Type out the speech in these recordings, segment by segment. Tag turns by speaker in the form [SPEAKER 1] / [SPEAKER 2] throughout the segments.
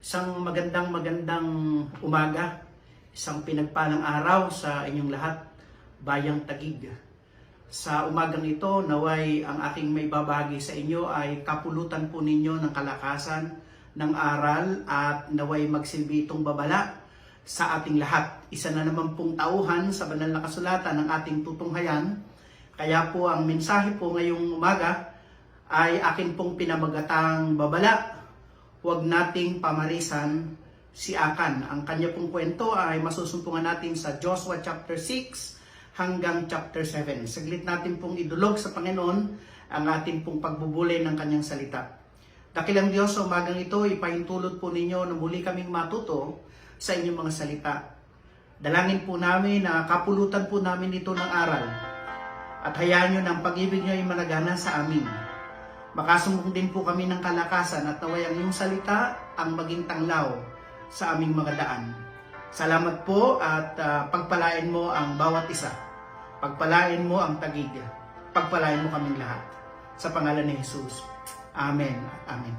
[SPEAKER 1] Isang magandang umaga, isang pinagpalang araw sa inyong lahat, Bayang Taguig. Sa umagang ito, naway ang aking may babahagi sa inyo ay kapulutan po ninyo ng kalakasan, ng aral at naway magsilbi itong babala sa ating lahat. Isa na naman pong tauhan sa banal na kasulatan ng ating tutunghayan. Kaya po ang mensahe po ngayong umaga ay akin pong pinamagatang babala. Huwag nating pamarisan si Akan. Ang kanya pong kwento ay masusumpungan natin sa Joshua chapter 6 hanggang chapter 7. Saglit natin pong idulog sa Panginoon ang ating pong pagbubulay ng kanyang salita. Dakilang Diyos, sa umagang ito, ipahintulot po ninyo na muli kaming matuto sa inyong mga salita. Dalangin po namin na kapulutan po namin ito ng aral. At hayaan nyo ng pag-ibig nyo ay managana sa amin. Makasumbong din po kami ng kalakasan at naway ang iyong salita ang maging tanglaw sa aming mga daan. Salamat po at pagpalain mo ang bawat isa. Pagpalain mo ang Taguig. Pagpalain mo kaming lahat. Sa pangalan ni Jesus. Amen at amen.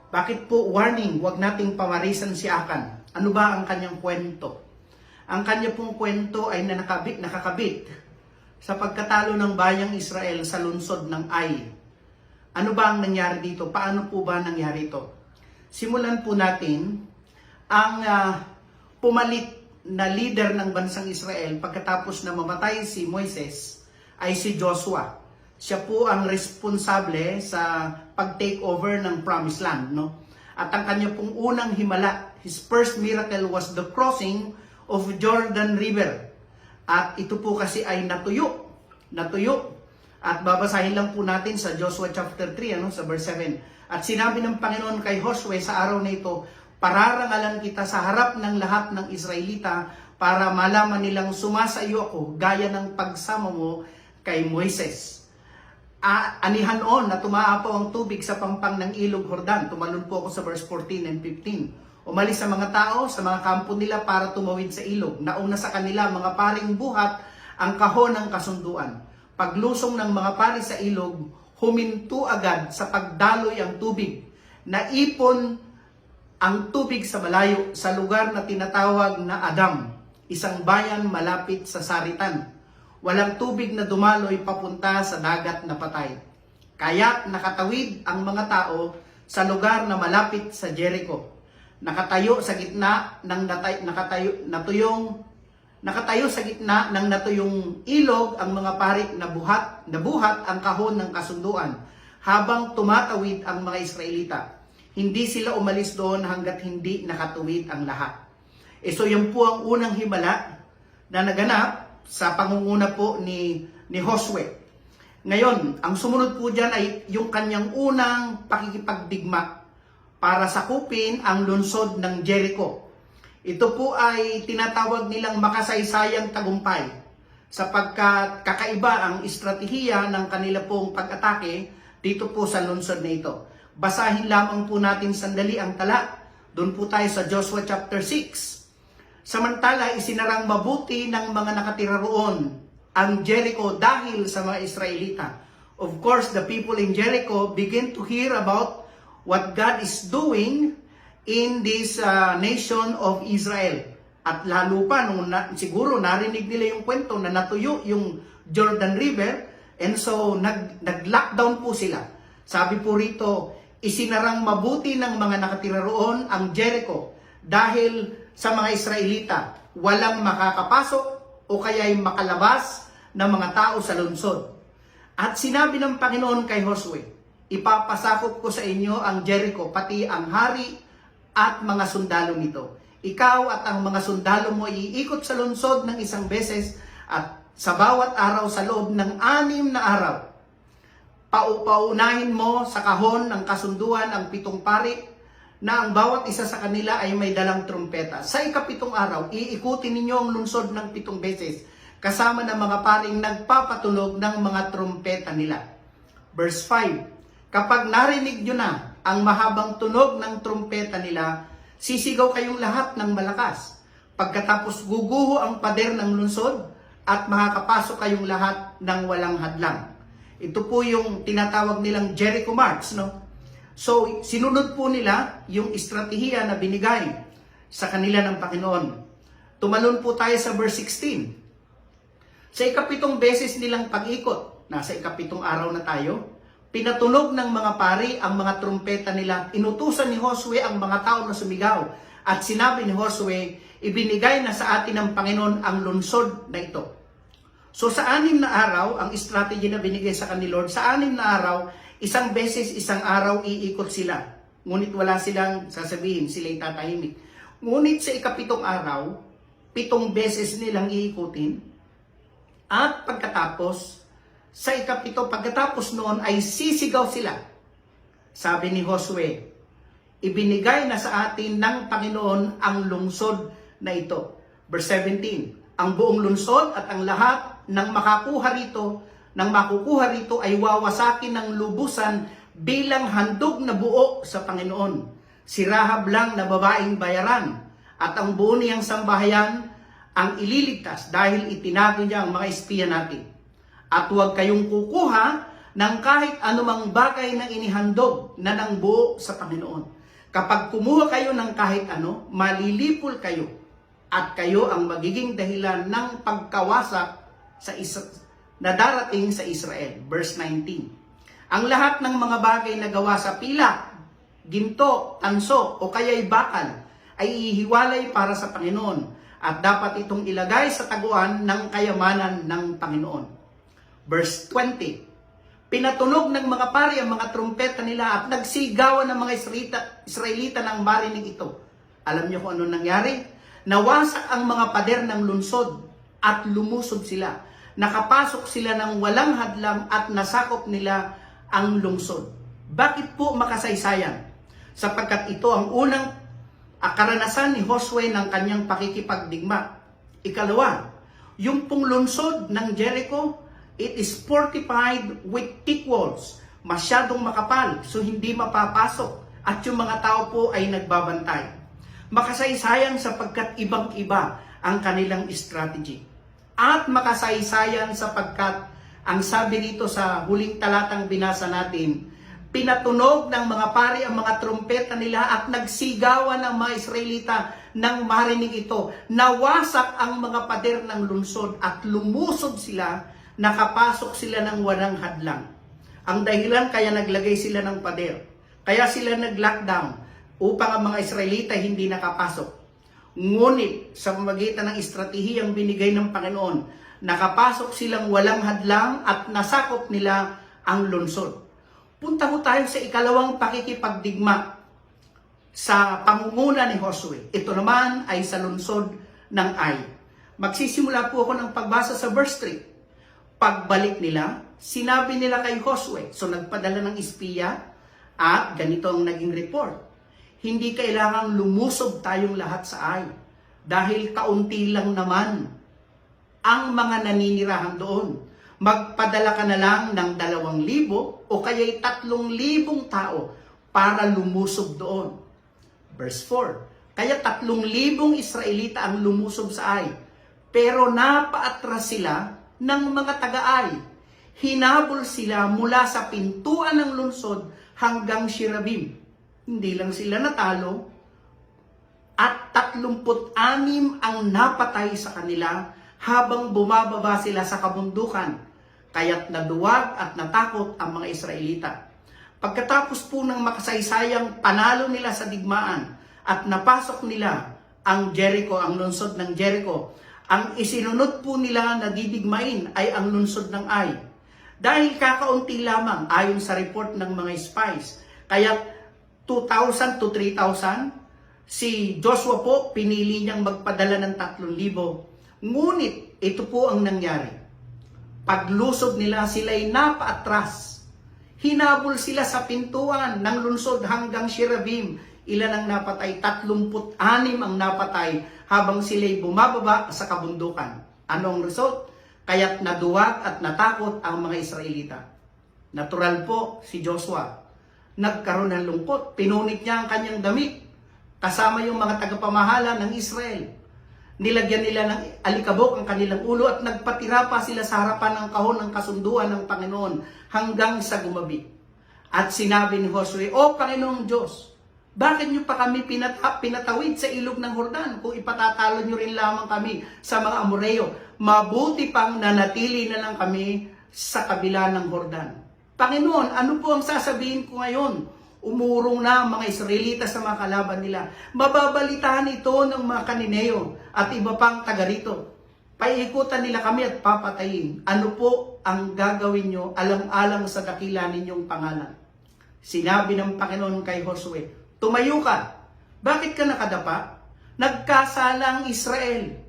[SPEAKER 1] Bakit po warning, huwag nating pamarisan si Akan? Ano ba ang kanyang kwento? Ang kanya pong kwento ay nakakabit sa pagkatalo ng bayang Israel sa lungsod ng Ai. Ano ba ang nangyari dito? Paano po ba nangyari ito? Simulan po natin ang pumalit na leader ng bansang Israel pagkatapos na mamatay si Moises ay si Joshua. Siya po ang responsable sa pag-take over ng Promised Land. No? At ang kanya pong unang himala, his first miracle was the crossing of Jordan River. At ito po kasi ay natuyo. At babasahin lang po natin sa Joshua chapter 3, sa verse 7. At sinabi ng Panginoon kay Joshua sa araw na ito, pararangalan kita sa harap ng lahat ng Israelita para malaman nilang sumasayo ako gaya ng pagsama mo kay Moises. Anihanon na tumaapaw ang tubig sa pampang ng ilog Jordan. Tumalon po ako sa verse 14 and 15. Umalis sa mga tao sa mga kampo nila para tumawid sa ilog. Nauna sa kanila mga paring buhat ang kahon ng kasunduan. Paglusong ng mga pari sa ilog, huminto agad sa pagdaloy ang tubig. Naipon ang tubig sa malayo sa lugar na tinatawag na Adam, isang bayan malapit sa Saritan. Walang tubig na dumaloy papunta sa dagat na patay. Kaya't nakatawid ang mga tao sa lugar na malapit sa Jericho. Nakatayo sa gitna ng natuyong ilog ang mga pari na buhat ang kahon ng kasunduan habang tumatawid ang mga Israelita. Hindi sila umalis doon hanggat hindi nakatuwid ang lahat. So yan po ang unang himala na naganap sa pangunguna po ni Joshua. Ngayon, ang sumunod po dyan ay yung kanyang unang pakikipagdigma para sakupin ang lungsod ng Jericho. Ito po ay tinatawag nilang makasaysayang tagumpay sapagkat kakaiba ang estratehiya ng kanila pong pag-atake dito po sa lungsod na ito. Basahin lamang po natin sandali ang tala. Doon po tayo sa Joshua chapter 6. Samantala, isinarang mabuti ng mga nakatira roon ang Jericho dahil sa mga Israelita. Of course, the people in Jericho begin to hear about what God is doing in this nation of Israel. At lalo pa, siguro narinig nila yung kwento na natuyo yung Jordan River, and so nag-lockdown po sila. Sabi po rito, isinarang mabuti ng mga nakatira roon ang Jericho dahil sa mga Israelita. Walang makakapasok o kaya'y makalabas ng mga tao sa lungsod. At sinabi ng Panginoon kay Joshua, ipapasakop ko sa inyo ang Jericho, pati ang hari at mga sundalo nito. Ikaw at ang mga sundalo mo iikot sa lungsod ng isang beses at sa bawat araw sa loob ng 6 na araw. Paunahin mo sa kahon ng kasunduan ang 7 pari na ang bawat isa sa kanila ay may dalang trumpeta. Sa ika-7 araw, iikutin ninyo ang lungsod ng 7 beses kasama ng mga paring nagpapatunog ng mga trumpeta nila. Verse 5, kapag narinig nyo na ang mahabang tunog ng trumpeta nila, sisigaw kayong lahat ng malakas. Pagkatapos guguho ang pader ng lungsod at makakapasok kayong lahat ng walang hadlang. Ito po yung tinatawag nilang Jericho March. No? So, sinunod po nila yung estratehiya na binigay sa kanila ng Panginoon. Tumalon po tayo sa verse 16. Sa ikapitong beses nilang pag-ikot, nasa ikapitong araw na tayo, pinatunog ng mga pari ang mga trumpeta nila. Inutusan ni Josue ang mga tao na sumigaw. At sinabi ni Josue, ibinigay na sa atin ng Panginoon ang lungsod na ito. So sa 6 na araw, ang strategy na binigay sa kanila Lord, sa 6 na araw, isang beses, isang araw iikot sila. Ngunit wala silang sasabihin, sila'y tatahimik. Ngunit sa ikapitong araw, 7 beses nilang iikutin. At pagkatapos, sa ikapito, pagkatapos noon ay sisigaw sila. Sabi ni Josue, ibinigay na sa atin ng Panginoon ang lungsod na ito. Verse 17, ang buong lungsod at ang lahat ng makukuha rito ay wawasakin ng lubusan bilang handog na buo sa Panginoon. Si Rahab lang na babaeng bayaran at ang buo niyang sambahayan ang ililigtas dahil itinago niya ang mga espiya natin. At huwag kayong kukuha ng kahit anumang bagay na inihandog na nang buo sa Panginoon. Kapag kumuha kayo ng kahit ano, malilipol kayo at kayo ang magiging dahilan ng pagkawasak na darating sa Israel. Verse 19. Ang lahat ng mga bagay na gawa sa pilak, ginto, tanso o kaya'y bakal ay ihiwalay para sa Panginoon at dapat itong ilagay sa taguan ng kayamanan ng Panginoon. Verse 20. Pinatunog ng mga pari ang mga trumpeta nila at nagsigawan ng mga Israelita ng marinig ito. Alam niyo kung ano nangyari? Nawasak ang mga pader ng lungsod at lumusob sila. Nakapasok sila ng walang hadlang at nasakop nila ang lungsod. Bakit po makasaysayan? Sapagkat ito ang unang karanasan ni Josue ng kanyang pakikipagdigma. Ikalawa, yung pong lungsod ng Jericho, it is fortified with thick walls. Masyadong makapal, so hindi mapapasok. At yung mga tao po ay nagbabantay. Makasaysayan sapagkat ibang-iba ang kanilang strategy. At makasaysayan sapagkat ang sabi dito sa huling talatang binasa natin, pinatunog ng mga pari ang mga trumpeta nila at nagsigawan ng mga Israelita nang marinig ito. Nawasak ang mga pader ng lungsod at lumusob sila, nakapasok sila ng walang hadlang. Ang dahilan kaya naglagay sila ng pader. Kaya sila nag-lockdown upang ang mga Israelita hindi nakapasok. Ngunit sa pamamagitan ng estratehiyang binigay ng Panginoon, nakapasok silang walang hadlang at nasakop nila ang lungsod. Punta ko tayo sa ikalawang pakikipagdigma sa pangunguna ni Josue. Ito naman ay sa lungsod ng Ai. Magsisimula po ako ng pagbasa sa verse 3. Pagbalik nila, sinabi nila kay Josue, so nagpadala ng espiya at ganito ang naging report. Hindi kailangang lumusob tayong lahat sa Ai dahil kaunti lang naman ang mga naninirahan doon. Magpadala ka na lang ng 2,000 o kaya'y 3,000 tao para lumusob doon. Verse 4. Kaya 3,000 Israelita ang lumusob sa Ai. Pero napaatras sila ng mga taga-Ai. Hinabol sila mula sa pintuan ng lungsod hanggang Shirabim. Hindi lang sila natalo, at 36 ang napatay sa kanila habang bumababa sila sa kabundukan. Kaya't naduwag at natakot ang mga Israelita. Pagkatapos po ng makasaysayang panalo nila sa digmaan at napasok nila ang Jericho, ang lungsod ng Jericho, ang isinunod po nila na didigmain ay ang lungsod ng Ai. Dahil kakaunti lamang ayon sa report ng mga spies. Kaya 2,000 to 3,000, si Joshua po pinili niyang magpadala ng 3,000. Ngunit ito po ang nangyari. Paglusob nila, sila'y napaatras. Hinabol sila sa pintuan ng lungsod hanggang Shirabim. Ilan ang napatay? 36 ang napatay habang sila'y bumababa sa kabundukan. Anong result? Kaya't naduwag at natakot ang mga Israelita. Natural po si Joshua. Nagkaroon ng lungkot. Pinunit niya ang kanyang damit. Kasama yung mga tagapamahala ng Israel. Nilagyan nila ng alikabok ang kanilang ulo at nagpatira pa sila sa harapan ng kahon ng kasunduan ng Panginoon hanggang sa gumabi. At sinabi ni Josue, O Panginoong Diyos, bakit nyo pa kami pinatawid sa ilog ng Jordan kung ipatatalo nyo rin lamang kami sa mga Amoreo? Mabuti pang nanatili na lang kami sa kabila ng Jordan. Panginoon, ano po ang sasabihin ko ngayon? Umurong na ang mga Israelita sa mga kalaban nila. Mababalitaan ito ng mga Kanineo at iba pang taga rito. Paiikutan nila kami at papatayin. Ano po ang gagawin nyo alang-alang sa dakila ninyong pangalan? Sinabi ng Panginoon kay Josue, tumayo ka. Bakit ka nakadapa? Nagkasala ang Israel.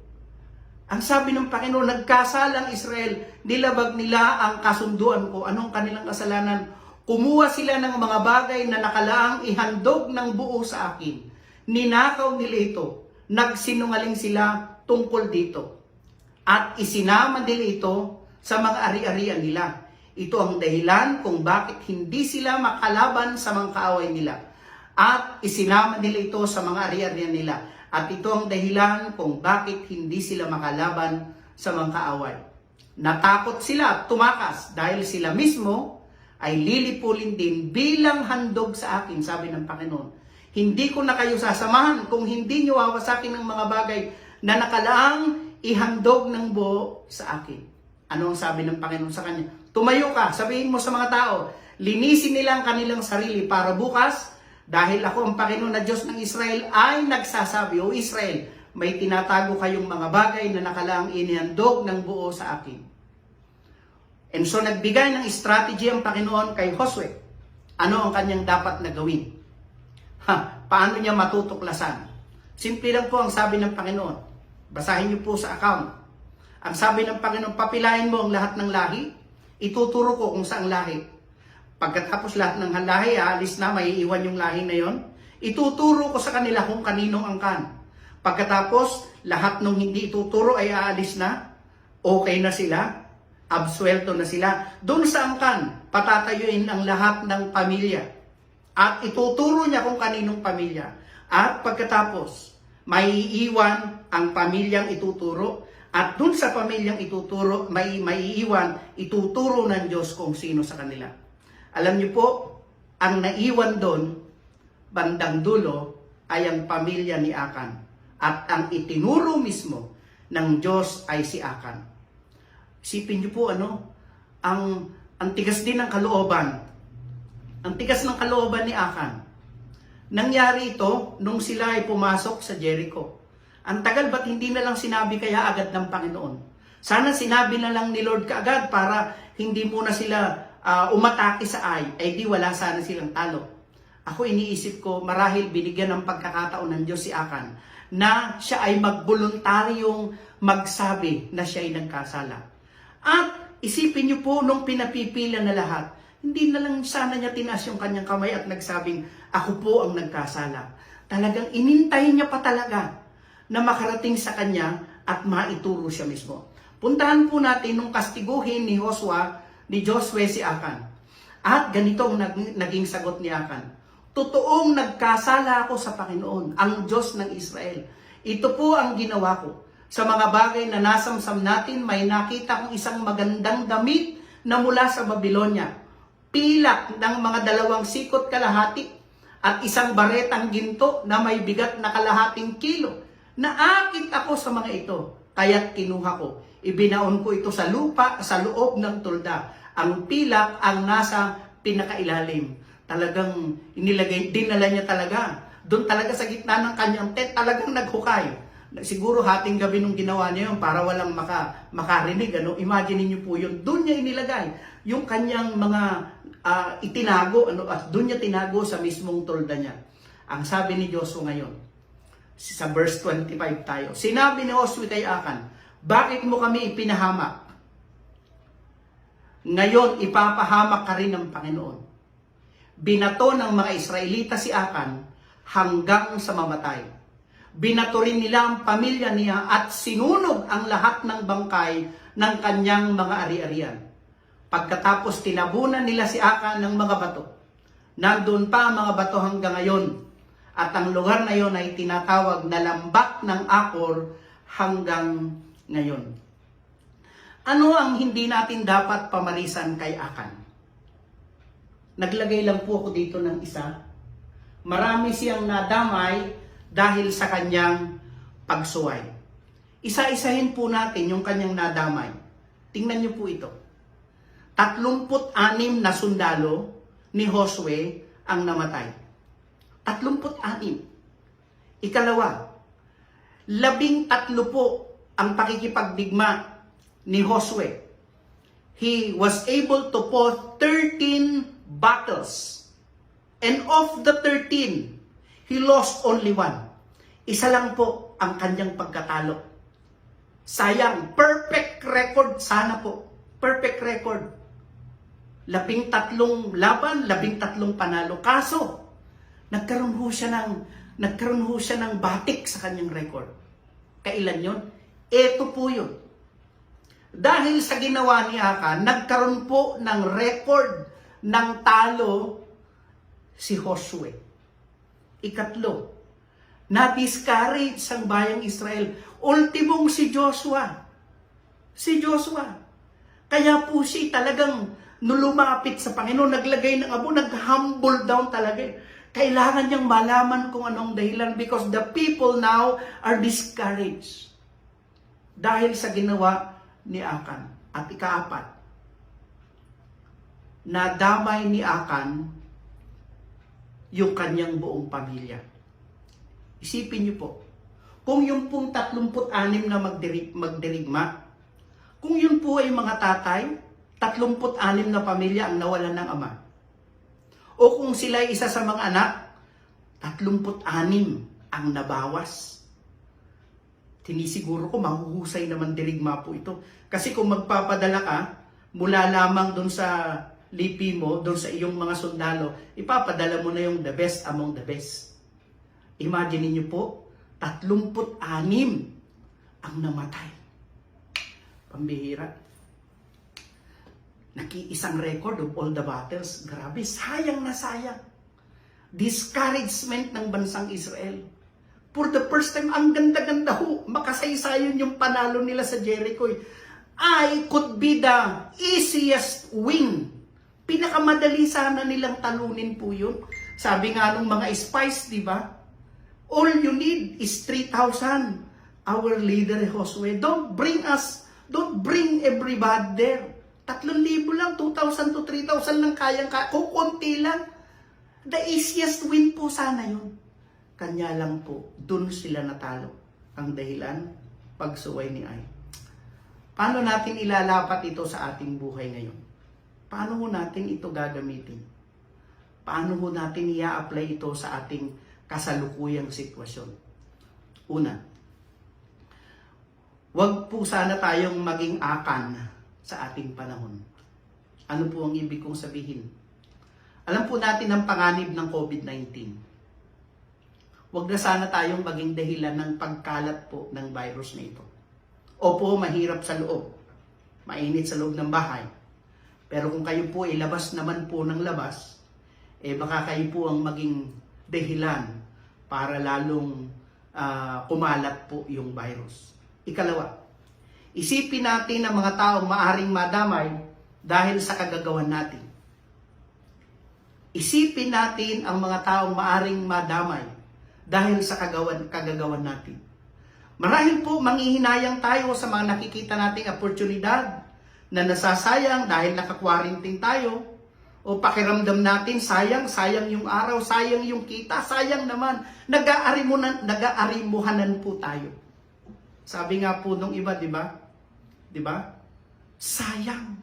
[SPEAKER 1] Ang sabi ng Panginoon, nagkasala ang Israel. Nilabag nila ang kasunduan ko. Anong kanilang kasalanan? Kumuha sila ng mga bagay na nakalaang ihandog ng buo sa akin. Ninakaw nila ito. Nagsinungaling sila tungkol dito. At isinama nila ito sa mga ari-arian nila. Ito ang dahilan kung bakit hindi sila makalaban sa mga kaaway nila. At isinama nila ito sa mga ari-arian nila. At ito ang dahilan kung bakit hindi sila makalaban sa mga kaaway. Natakot sila at tumakas dahil sila mismo ay lilipulin din bilang handog sa akin, sabi ng Panginoon. Hindi ko na kayo sasamahan kung hindi nyo wawasakin ng mga bagay na nakalaang ihandog ng buo sa akin. Ano ang sabi ng Panginoon sa kanya? Tumayo ka, sabihin mo sa mga tao, linisin nila ang kanilang sarili para bukas, dahil ako ang Panginoon na Diyos ng Israel ay nagsasabi, O Israel, may tinatago kayong mga bagay na nakalaang inihandog ng buo sa akin. And so nagbigay ng strategy ang Panginoon kay Josue. Ano ang kanyang dapat na gawin? Paano niya matutuklasan? Simple lang po ang sabi ng Panginoon. Basahin niyo po sa account. Ang sabi ng Panginoon, papilahin mo ang lahat ng lahi. Ituturo ko kung saang lahi. Pagkatapos lahat ng lahi, alis na, may iwan yung lahi na yon. Ituturo ko sa kanila kung kaninong angkan. Pagkatapos, lahat ng hindi ituturo ay aalis na. Okay na sila. Absuelto na sila. Doon sa angkan, patatayuin ang lahat ng pamilya. At ituturo niya kung kaninong pamilya. At pagkatapos, may iiwan ang pamilyang ituturo. At doon sa pamilyang ituturo, may iiwan, ituturo ng Diyos kung sino sa kanila. Alam niyo po, ang naiwan doon, bandang dulo, ay ang pamilya ni Akan. At ang itinuro mismo ng Diyos ay si Akan. Isipin niyo po ang tigas din ng kalooban. Ang tigas ng kalooban ni Akan. Nangyari ito nung sila ay pumasok sa Jericho. Ang tagal, ba't hindi na lang sinabi kaya agad ng Panginoon? Sana sinabi na lang ni Lord kaagad para hindi muna sila umatake sa Ai. Ay di wala sana silang talo. Ako iniisip ko, marahil binigyan ng pagkakataon ng Diyos si Akan na siya ay magboluntaryong magsabi na siya ay nagkasala. At isipin niyo po, nung pinapipila na lahat, hindi na lang sana niya tinaas yung kanyang kamay at nagsabing, ako po ang nagkasala. Talagang inintay niya pa talaga na makarating sa kanya at maituro siya mismo. Puntahan po natin nung kastiguhin ni Josue si Akan. At ganito ang naging sagot ni Akan. Totoong nagkasala ako sa Panginoon, ang Diyos ng Israel. Ito po ang ginawa ko. Sa mga bagay na nasamsam natin, may nakita kong isang magandang damit na mula sa Babylonia. Pilak ng mga 2 sikot kalahati at isang baretang ginto na may bigat na kalahating kilo. Naakit ako sa mga ito, kaya't kinuha ko. Ibinaon ko ito sa lupa, sa loob ng tulda. Ang pilak ang nasa pinakailalim. Talagang dinala niya talaga. Doon talaga sa gitna ng kanyang tent, talagang naghukay. Siguro hating gabi nung ginawa niya yun para walang makarinig. Imagine niyo po yun. Doon niya inilagay yung kanyang mga itinago. At doon niya tinago sa mismong tulda niya. Ang sabi ni Joshua ngayon, sa verse 25 tayo. Sinabi ni Josue kay Akan, bakit mo kami ipinahamak? Ngayon, ipapahamak ka rin ng Panginoon. Binato ng mga Israelita si Akan hanggang sa mamatay. Binato rin nila ang pamilya niya at sinunog ang lahat ng bangkay ng kanyang mga ari-arian. Pagkatapos tinabunan nila si Akan ng mga bato. Nandun pa ang mga bato hanggang ngayon. At ang lugar na yon ay tinatawag na Lambak ng Akor hanggang ngayon. Ano ang hindi natin dapat pamalisan kay Akan? Naglagay lang po ako dito ng isa. Marami siyang nadamay dahil sa kanyang pagsuway. Isa-isahin po natin yung kanyang nadamay. Tingnan niyo po ito. 36 na sundalo ni Josue ang namatay. 36. Ikalawa, 13 po ang pakikipagdigma ni Josue. He was able to fought 13 battles. And of the 13, he lost only 1. Isa lang po ang kanyang pagkatalo. Sayang, perfect record sana po. Perfect record. 13 laban, 13 panalo. Kaso, nagkaroon ho siya ng batik sa kanyang record. Kailan yun? Ito po yun. Dahil sa ginawa ni Akan, nagkaroon po ng record ng talo si Josue. Ikatlo, na-discourage ang bayang Israel. Ultimong si Joshua. Si Joshua. Kaya po siya talagang nulumapit sa Panginoon, naglagay ng abo, nag-humble down talaga. Kailangan niyang malaman kung anong dahilan because the people now are discouraged. Dahil sa ginawa ni Akan. At ikaapat, nadamay ni Akan yung kanyang buong pamilya. Isipin niyo po, kung yung pong 36 na magdirigma, kung yun po ay mga tatay, 36 na pamilya ang nawalan ng ama. O kung sila ay isa sa mga anak, 36 ang nabawas. Tinisiguro ko mahuhusay naman dirigma po ito. Kasi kung magpapadala ka, mula lamang doon sa lipi mo, doon sa iyong mga sundalo, ipapadala mo na yung the best among the best. Imagine niyo po, 36 ang namatay. Pambihira. Nakiisang record of all the battles. Grabe, sayang na sayang. Discouragement ng bansang Israel. For the first time, ang ganda-ganda ho, makasaysayon yung panalo nila sa Jericho. I could be the easiest win. Pinakamadali sana nilang talunin po yun. Sabi nga nung mga spies, di ba? All you need is 3,000. Our leader Josue, don't bring everybody there. 3,000 lang, 2,000 to 3,000 lang kayang kukunti lang. The easiest win po sana yun. Kanya lang po, dun sila natalo. Ang dahilan, pagsuway ni Ai. Paano natin ilalapat ito sa ating buhay ngayon? Paano ho natin ito gagamitin? Paano ho natin i-apply ito sa ating kasalukuyang sitwasyon? Una, wag po sana tayong maging Akan sa ating panahon. Ano po ang ibig kong sabihin? Alam po natin ang panganib ng COVID-19. Huwag na sana tayong maging dahilan ng pagkalat po ng virus na ito. Opo, mahirap sa loob. Mainit sa loob ng bahay. Pero kung kayo po ay labas naman po ng labas, baka kayo po ang maging dahilan para lalong kumalat po yung virus. Ikalawa, isipin natin ang mga taong maaring madamay dahil sa kagagawan natin. Isipin natin ang mga taong maaring madamay dahil sa kagagawan natin. Marahil po manghihinayang tayo sa mga nakikita nating oportunidad na nasasayang dahil naka-quarantine tayo, o pakiramdam natin sayang yung araw, sayang yung kita, sayang naman, nag-aarimuhanan po tayo. Sabi nga po nung iba, di ba? Di ba? Sayang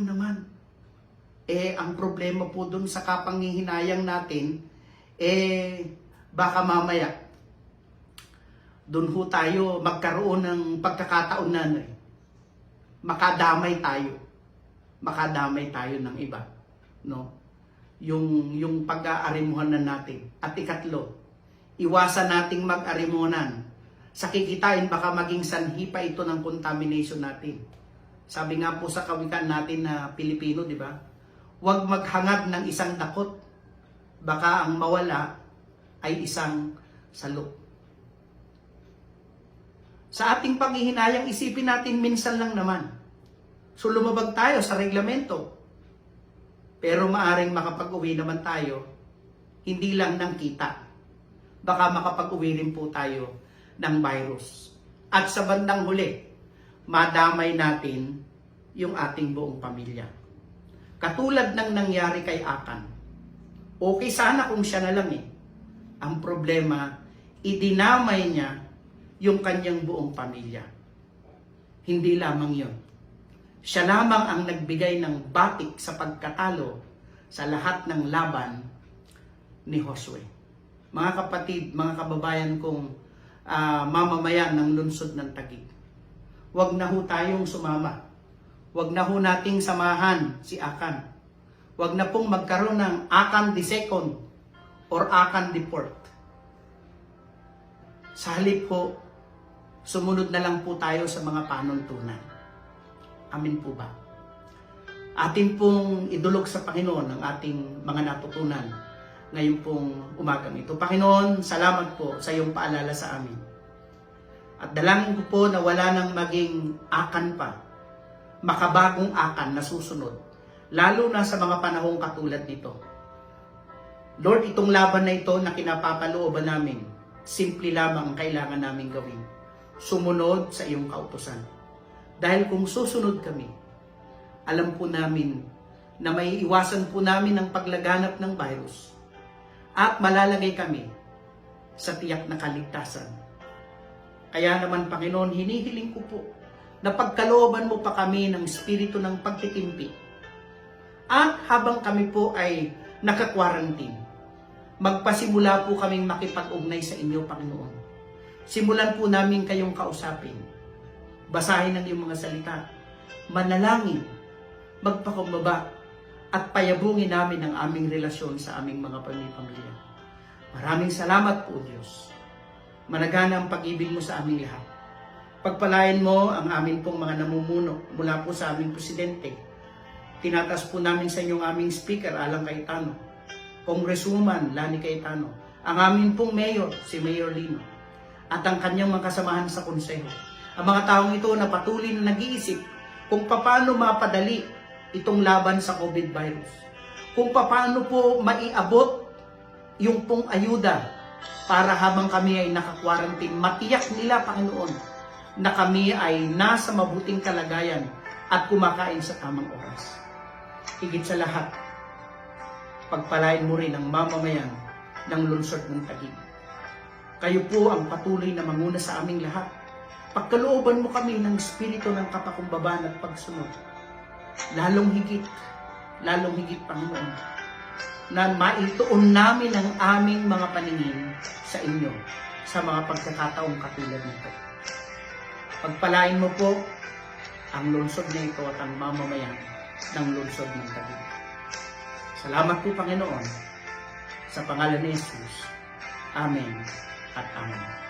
[SPEAKER 1] naman. Ang problema po dun sa kapanghihinayang natin, baka mamaya, dun ho tayo magkaroon ng pagkakataon na makadamay tayo ng iba, no? Yung pag-aarimuhan na natin. At ikatlo, iwasan nating mag-arimuhanan. Sa kikitain, baka maging sanhi pa ito ng contamination natin. Sabi nga po sa kawikan natin na Pilipino, di ba? Huwag maghangad ng isang dakot. Baka ang mawala ay isang salok. Sa ating panghihinayang, isipin natin minsan lang naman. So lumabag tayo sa reglamento. Pero maaring makapag-uwi naman tayo, hindi lang ng kita. Baka makapag-uwi rin po tayo ng virus. At sa bandang huli, madamay natin yung ating buong pamilya. Katulad ng nangyari kay Akan. Okay sana kung siya na lang eh. Ang problema, idinamay niya yung kanyang buong pamilya. Hindi lamang yun. Siya lamang ang nagbigay ng batik sa pagkatalo sa lahat ng laban ni Josue. Mga kapatid, mga kababayan kong mamamayan ng lungsod ng Taguig, huwag na ho tayong sumama. Huwag na ho nating samahan si Akan. Huwag na pong magkaroon ng Akan the second or Akan the fourth. Sa halip po, sumunod na lang po tayo sa mga panuntunan. Amin po ba? Atin pong idulog sa Panginoon ang ating mga natutunan ngayon pong umagang ito. Panginoon, salamat po sa iyong paalala sa amin. At dalangin ko po na wala nang maging Akan pa, makabagong Akan na susunod, lalo na sa mga panahong katulad nito. Lord, itong laban na ito na kinapapalooban namin, simple lamang ang kailangan namin gawin. Sumunod sa iyong kautusan. Dahil kung susunod kami, alam po namin na may iwasan po namin ang paglaganap ng virus at malalagay kami sa tiyak na kaligtasan. Kaya naman, Panginoon, hinihiling ko po na pagkalooban mo pa kami ng espiritu ng pagtitimpi. At habang kami po ay naka-quarantine, magpasimula po kaming makipag-ugnay sa inyo, Panginoon. Simulan po namin kayong kausapin. Basahin ang iyong mga salita. Manalangin, magpakumbaba, at payabungin namin ang aming relasyon sa aming mga pamilya. Maraming salamat po, Diyos. Managana ang pag-ibig mo sa aming lahat. Pagpalain mo ang amin pong mga namumuno mula po sa aming presidente. Tinatas po namin sa inyong aming speaker, Alan Cayetano, Congresswoman Lani Cayetano, ang amin pong mayor, si Mayor Lino, at ang kanyang mga kasamahan sa konseho. Ang mga taong ito na patuloy na nag-iisip kung paano mapadali itong laban sa COVID virus. Kung paano po maiabot yung pong ayuda para habang kami ay naka-quarantine, matiyak nila, Panginoon, na kami ay nasa mabuting kalagayan at kumakain sa tamang oras. Higit sa lahat, pagpalain mo rin ang mamamayan ng lungsod ng Taguig. Kayo po ang patuloy na manguna sa aming lahat. Pagkalooban mo kami ng espiritu ng kapakumbabaan at pagsunod. Lalong higit, Panginoon, na maituon namin ang aming mga paningin sa inyo sa mga pagkakataong katulad nito. Pagpalain mo po ang lungsod na ito at ang mamamayan ng lungsod ng Taguig. Salamat po, Panginoon, sa pangalan ni Jesus. Amen at Amen.